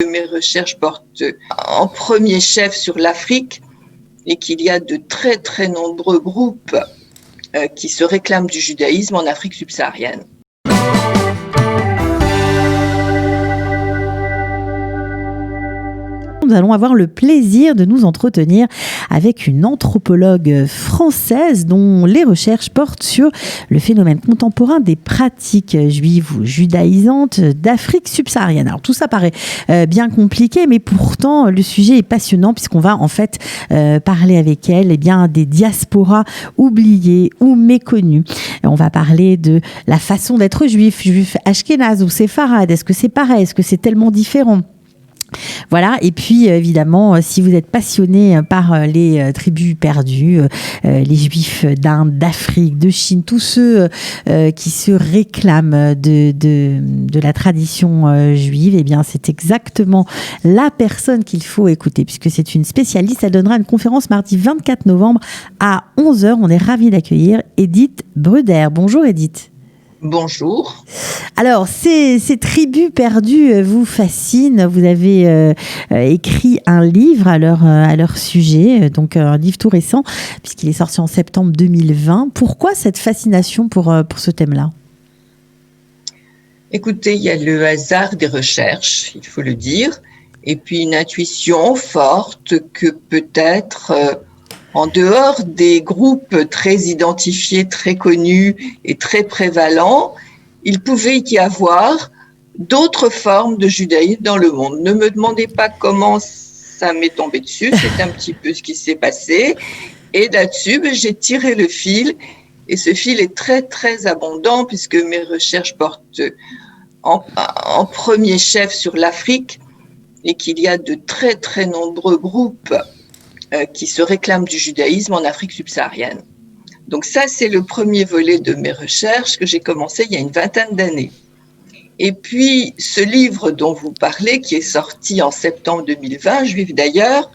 Mes recherches portent en premier chef sur l'Afrique et qu'il y a de très très nombreux groupes qui se réclament du judaïsme en Afrique subsaharienne. Nous allons avoir le plaisir de nous entretenir avec une anthropologue française dont les recherches portent sur le phénomène contemporain des pratiques juives ou judaïsantes d'Afrique subsaharienne. Alors tout ça paraît bien compliqué, mais pourtant le sujet est passionnant puisqu'on va en fait parler avec elle des diasporas oubliées ou méconnues. On va parler de la façon d'être juif ashkénaze ou séfarade. Est-ce que c'est pareil? Est-ce que c'est tellement différent? Voilà, et puis évidemment, si vous êtes passionné par les tribus perdues, les juifs d'Inde, d'Afrique, de Chine, tous ceux qui se réclament de la tradition juive, eh bien c'est exactement la personne qu'il faut écouter, puisque c'est une spécialiste. Elle donnera une conférence mardi 24 novembre à 11h. On est ravis d'accueillir Edith Bruder. Bonjour Edith. Bonjour. Alors, ces tribus perdues vous fascinent. Vous avez écrit un livre à leur sujet, donc un livre tout récent, puisqu'il est sorti en septembre 2020. Pourquoi cette fascination pour ce thème-là? Écoutez, il y a le hasard des recherches, il faut le dire, et puis une intuition forte que peut-être... en dehors des groupes très identifiés, très connus et très prévalents, il pouvait y avoir d'autres formes de judaïsme dans le monde. Ne me demandez pas comment ça m'est tombé dessus, c'est un petit peu ce qui s'est passé. Et là-dessus, j'ai tiré le fil, et ce fil est très, très abondant puisque mes recherches portent en premier chef sur l'Afrique et qu'il y a de très, très nombreux groupes qui se réclament du judaïsme en Afrique subsaharienne. Donc ça, c'est le premier volet de mes recherches que j'ai commencé il y a une vingtaine d'années. Et puis, ce livre dont vous parlez, qui est sorti en septembre 2020, Juif d'ailleurs,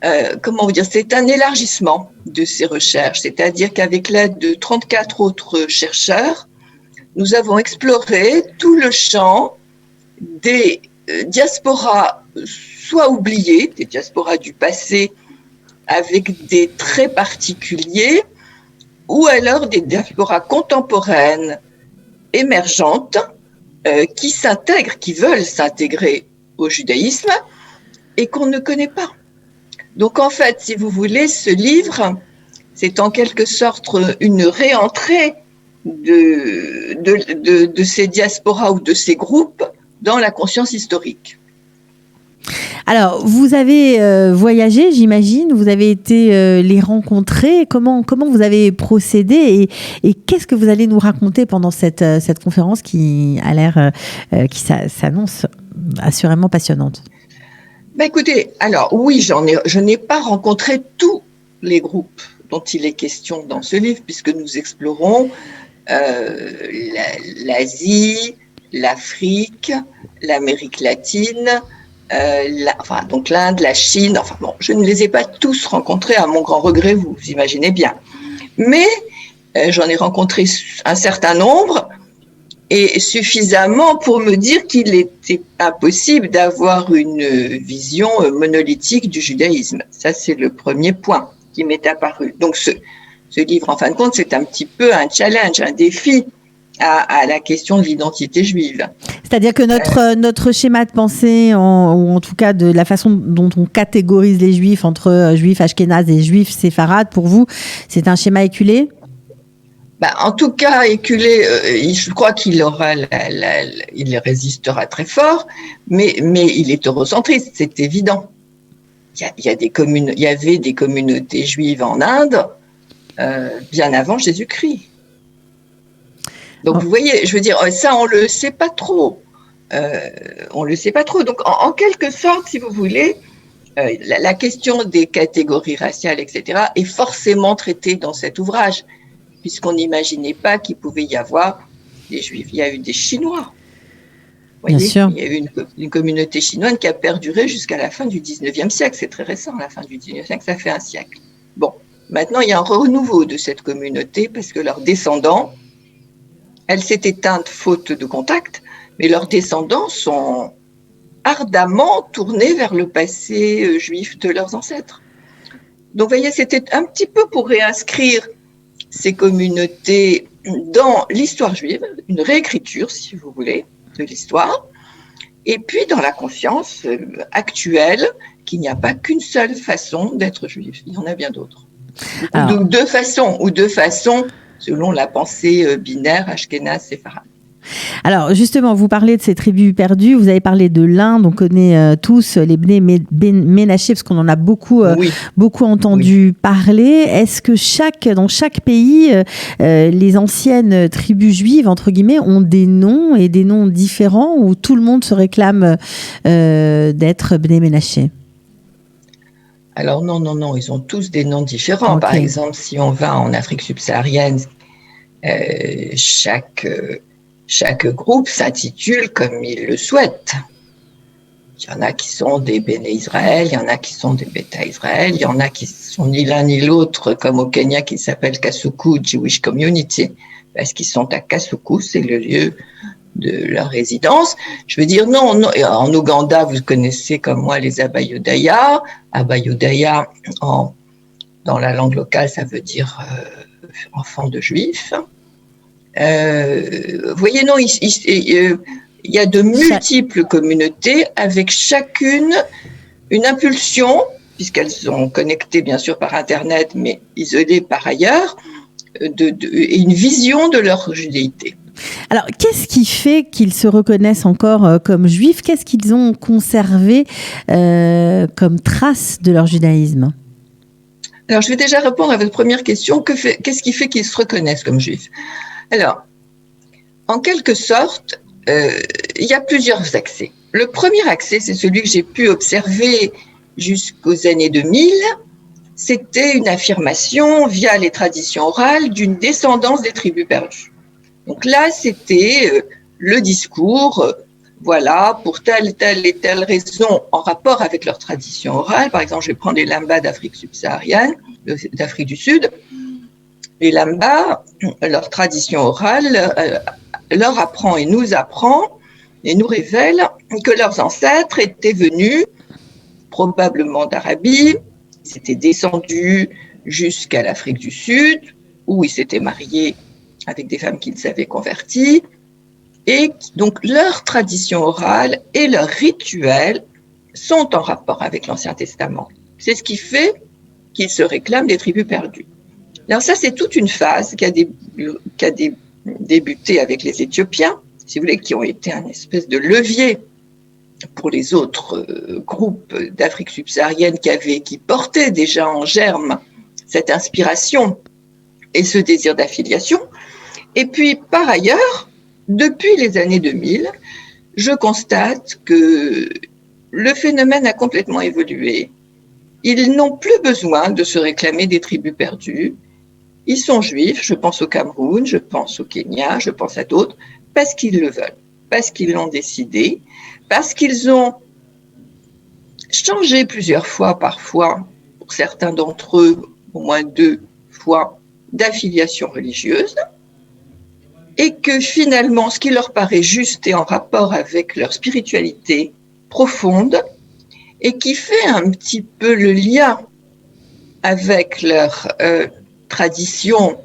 c'est un élargissement de ces recherches, c'est-à-dire qu'avec l'aide de 34 autres chercheurs, nous avons exploré tout le champ des diasporas soit oubliées, des diasporas du passé avec des traits particuliers, ou alors des diasporas contemporaines émergentes qui s'intègrent, qui veulent s'intégrer au judaïsme et qu'on ne connaît pas. Donc en fait, si vous voulez, ce livre, c'est en quelque sorte une réentrée de ces diasporas ou de ces groupes dans la conscience historique. Alors, vous avez voyagé, j'imagine, vous avez été les rencontrer. Comment vous avez procédé et qu'est-ce que vous allez nous raconter pendant cette conférence qui a l'air, qui s'annonce assurément passionnante? Écoutez, alors oui, je n'ai pas rencontré tous les groupes dont il est question dans ce livre, puisque nous explorons l'Asie, l'Afrique, l'Amérique latine, donc l'Inde, la Chine, je ne les ai pas tous rencontrés à mon grand regret, vous imaginez bien. Mais j'en ai rencontré un certain nombre et suffisamment pour me dire qu'il était impossible d'avoir une vision monolithique du judaïsme. Ça, c'est le premier point qui m'est apparu. Donc ce livre, en fin de compte, c'est un petit peu un challenge, un défi à la question de l'identité juive. C'est-à-dire que notre schéma de pensée, ou en tout cas de la façon dont on catégorise les juifs entre juifs ashkénazes et juifs séfarades, pour vous, c'est un schéma éculé? En tout cas, éculé, je crois qu'il il résistera très fort, mais il est eurocentriste, c'est évident. Il y avait des communautés juives en Inde bien avant Jésus-Christ. Donc, vous voyez, je veux dire, ça, on le sait pas trop. Donc, en quelque sorte, si vous voulez, la question des catégories raciales, etc., est forcément traitée dans cet ouvrage, puisqu'on n'imaginait pas qu'il pouvait y avoir des Juifs. Il y a eu des Chinois. Vous voyez, bien sûr. Il y a eu une communauté chinoise qui a perduré jusqu'à la fin du 19e siècle. C'est très récent, la fin du 19e siècle, ça fait un siècle. Bon, maintenant, il y a un renouveau de cette communauté, parce que leurs descendants, elle s'est éteinte faute de contact, mais leurs descendants sont ardemment tournés vers le passé juif de leurs ancêtres. Donc, vous voyez, c'était un petit peu pour réinscrire ces communautés dans l'histoire juive, une réécriture, si vous voulez, de l'histoire, et puis dans la conscience actuelle qu'il n'y a pas qu'une seule façon d'être juif, il y en a bien d'autres. Ou deux façons selon la pensée binaire ashkénaze-séfarade. Alors justement, vous parlez de ces tribus perdues, vous avez parlé de l'Inde, on connaît tous les Bnei Ménaché parce qu'on en a beaucoup entendu parler. Est-ce que dans chaque pays, les anciennes tribus juives, entre guillemets, ont des noms et des noms différents ou tout le monde se réclame d'être Bnei Ménaché? Alors non, ils ont tous des noms différents. Okay. Par exemple, si on va en Afrique subsaharienne, chaque groupe s'intitule comme il le souhaite. Il y en a qui sont des Béné Israël, il y en a qui sont des Beta Israël, il y en a qui sont ni l'un ni l'autre, comme au Kenya qui s'appelle Kasuku Jewish Community, parce qu'ils sont à Kasuku, c'est le lieu de leur résidence. Je veux dire, non, en Ouganda, vous connaissez comme moi les Abayodaya. Abayodaya, dans la langue locale, ça veut dire enfant de juif. Vous voyez, non, il y a de multiples communautés avec chacune une impulsion, puisqu'elles sont connectées bien sûr par Internet, mais isolées par ailleurs, et une vision de leur judéité. Alors, qu'est-ce qui fait qu'ils se reconnaissent encore comme juifs? Qu'est-ce qu'ils ont conservé comme trace de leur judaïsme? Alors, je vais déjà répondre à votre première question. Qu'est-ce qui fait qu'ils se reconnaissent comme juifs? Alors, en quelque sorte, il y a plusieurs accès. Le premier accès, c'est celui que j'ai pu observer jusqu'aux années 2000. C'était une affirmation via les traditions orales d'une descendance des tribus perdues. Donc là, c'était le discours, voilà, pour telle et telle raison en rapport avec leur tradition orale. Par exemple, je vais prendre les Lambas d'Afrique subsaharienne, d'Afrique du Sud. Les Lambas, leur tradition orale leur apprend et nous révèle que leurs ancêtres étaient venus probablement d'Arabie, ils s'étaient descendus jusqu'à l'Afrique du Sud, où ils s'étaient mariés avec des femmes qu'ils avaient converties, et donc leur tradition orale et leurs rituels sont en rapport avec l'Ancien Testament. C'est ce qui fait qu'ils se réclament des tribus perdues. Alors ça, c'est toute une phase qui a débuté avec les Éthiopiens, si vous voulez, qui ont été un espèce de levier pour les autres groupes d'Afrique subsaharienne qui portaient déjà en germe cette inspiration et ce désir d'affiliation. Et puis, par ailleurs, depuis les années 2000, je constate que le phénomène a complètement évolué. Ils n'ont plus besoin de se réclamer des tribus perdues. Ils sont juifs, je pense au Cameroun, je pense au Kenya, je pense à d'autres, parce qu'ils le veulent, parce qu'ils l'ont décidé, parce qu'ils ont changé plusieurs fois, parfois, pour certains d'entre eux, au moins 2 fois, d'affiliation religieuse, et que finalement, ce qui leur paraît juste est en rapport avec leur spiritualité profonde, et qui fait un petit peu le lien avec leur tradition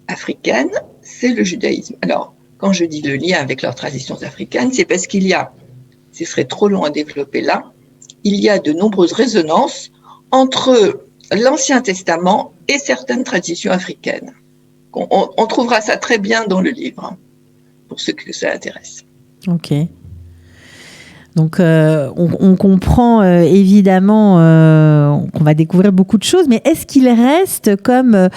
africaine, c'est le judaïsme. Alors, quand je dis le lien avec leurs traditions africaines, c'est parce ce serait trop long à développer là, il y a de nombreuses résonances entre l'Ancien Testament et certaines traditions africaines. On trouvera ça très bien dans le livre, pour ceux que ça intéresse. Ok. Donc, on comprend évidemment qu'on va découvrir beaucoup de choses, mais est-ce qu'il reste comme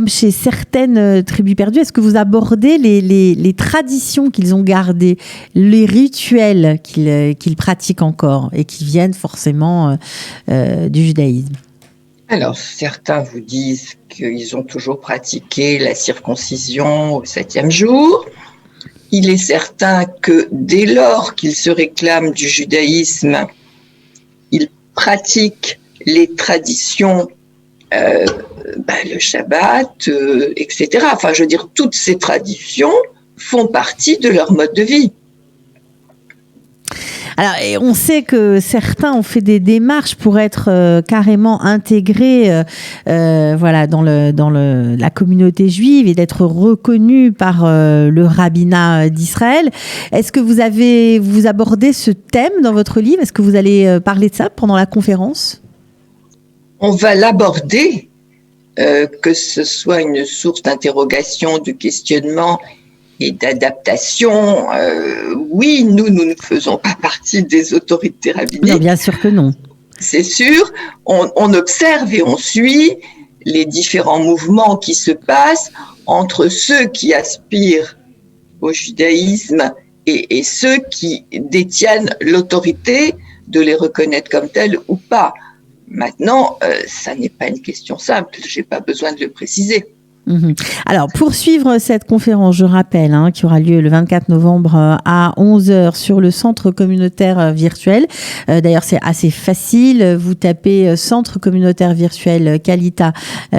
chez certaines tribus perdues, est-ce que vous abordez les traditions qu'ils ont gardées, les rituels qu'ils pratiquent encore et qui viennent forcément du judaïsme? Alors, certains vous disent qu'ils ont toujours pratiqué la circoncision au 7e jour. Il est certain que dès lors qu'ils se réclament du judaïsme, ils pratiquent les traditions, le Shabbat, etc. Enfin, je veux dire, toutes ces traditions font partie de leur mode de vie. Alors, et on sait que certains ont fait des démarches pour être carrément intégrés voilà, dans la communauté juive et d'être reconnus par le rabbinat d'Israël. Est-ce que vous abordez ce thème dans votre livre? Est-ce que vous allez parler de ça pendant la conférence? On va l'aborder, que ce soit une source d'interrogation, de questionnement et d'adaptation. Oui, nous ne faisons pas partie des autorités rabbiniques. Non, bien sûr que non. C'est sûr, on observe et on suit les différents mouvements qui se passent entre ceux qui aspirent au judaïsme et ceux qui détiennent l'autorité de les reconnaître comme tels ou pas. Maintenant, ça n'est pas une question simple, je n'ai pas besoin de le préciser. Alors, pour suivre cette conférence, je rappelle, qui aura lieu le 24 novembre à 11h sur le centre communautaire virtuel. D'ailleurs, c'est assez facile. Vous tapez centre communautaire virtuel Kalita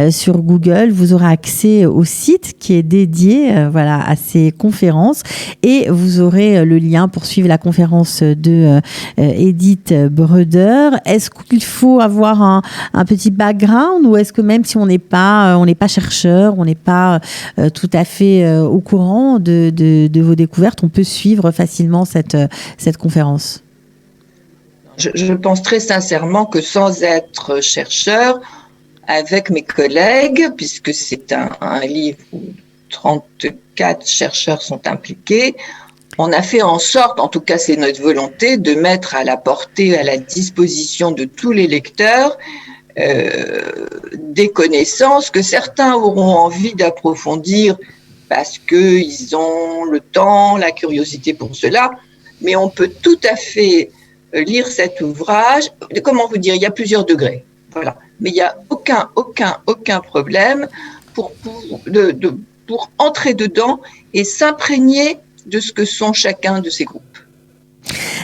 sur Google. Vous aurez accès au site qui est dédié voilà, à ces conférences et vous aurez le lien pour suivre la conférence de Edith Bruder. Est-ce qu'il faut avoir un petit background ou est-ce que même si on n'est pas chercheur, on n'est pas tout à fait au courant de vos découvertes, on peut suivre facilement cette conférence? Je pense très sincèrement que sans être chercheur, avec mes collègues, puisque c'est un livre où 34 chercheurs sont impliqués, on a fait en sorte, en tout cas c'est notre volonté, de mettre à la portée, à la disposition de tous les lecteurs, des connaissances que certains auront envie d'approfondir parce qu'ils ont le temps, la curiosité pour cela, mais on peut tout à fait lire cet ouvrage. Comment vous dire, il y a plusieurs degrés, voilà, mais il n'y a aucun problème pour entrer dedans et s'imprégner de ce que sont chacun de ces groupes.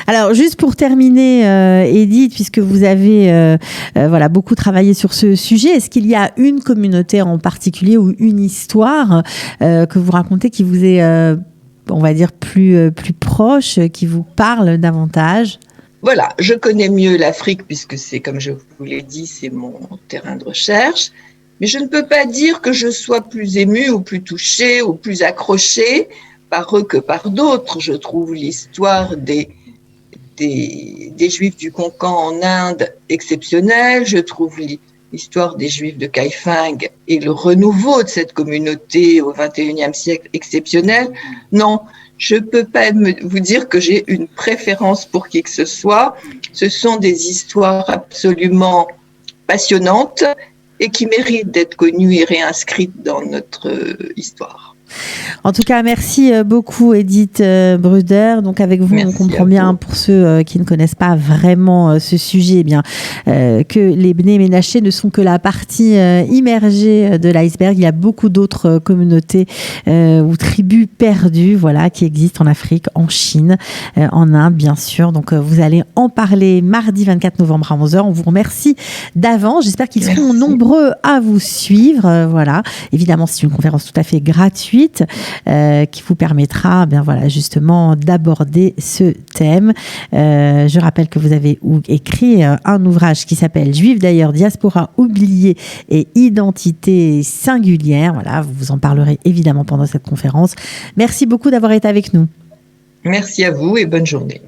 Alors, juste pour terminer, Edith, puisque vous avez voilà, beaucoup travaillé sur ce sujet, est-ce qu'il y a une communauté en particulier ou une histoire que vous racontez qui vous est, on va dire, plus proche, qui vous parle davantage? Voilà, je connais mieux l'Afrique puisque c'est, comme je vous l'ai dit, c'est mon terrain de recherche. Mais je ne peux pas dire que je sois plus émue ou plus touchée ou plus accrochée par eux que par d'autres. Je trouve l'histoire des Juifs du Konkan en Inde exceptionnelle. Je trouve l'histoire des Juifs de Kaifeng et le renouveau de cette communauté au XXIe siècle exceptionnel. Non, je ne peux pas vous dire que j'ai une préférence pour qui que ce soit. Ce sont des histoires absolument passionnantes et qui méritent d'être connues et réinscrites dans notre histoire. En tout cas, merci beaucoup Edith Bruder. Donc avec vous, merci, on comprend bien pour ceux qui ne connaissent pas vraiment ce sujet, eh bien que les Bnei Ménaché ne sont que la partie immergée de l'iceberg. Il y a beaucoup d'autres communautés ou tribus perdues, voilà, qui existent en Afrique, en Chine, en Inde, bien sûr. Donc vous allez en parler mardi 24 novembre à 11h. On vous remercie d'avance. J'espère qu'ils seront nombreux à vous suivre. Voilà. Évidemment, c'est une conférence tout à fait gratuite. Qui vous permettra bien voilà, justement d'aborder ce thème. Je rappelle que vous avez écrit un ouvrage qui s'appelle Juifs d'ailleurs, diaspora oubliée et identité singulière. Voilà, vous en parlerez évidemment pendant cette conférence. Merci beaucoup d'avoir été avec nous. Merci à vous et bonne journée.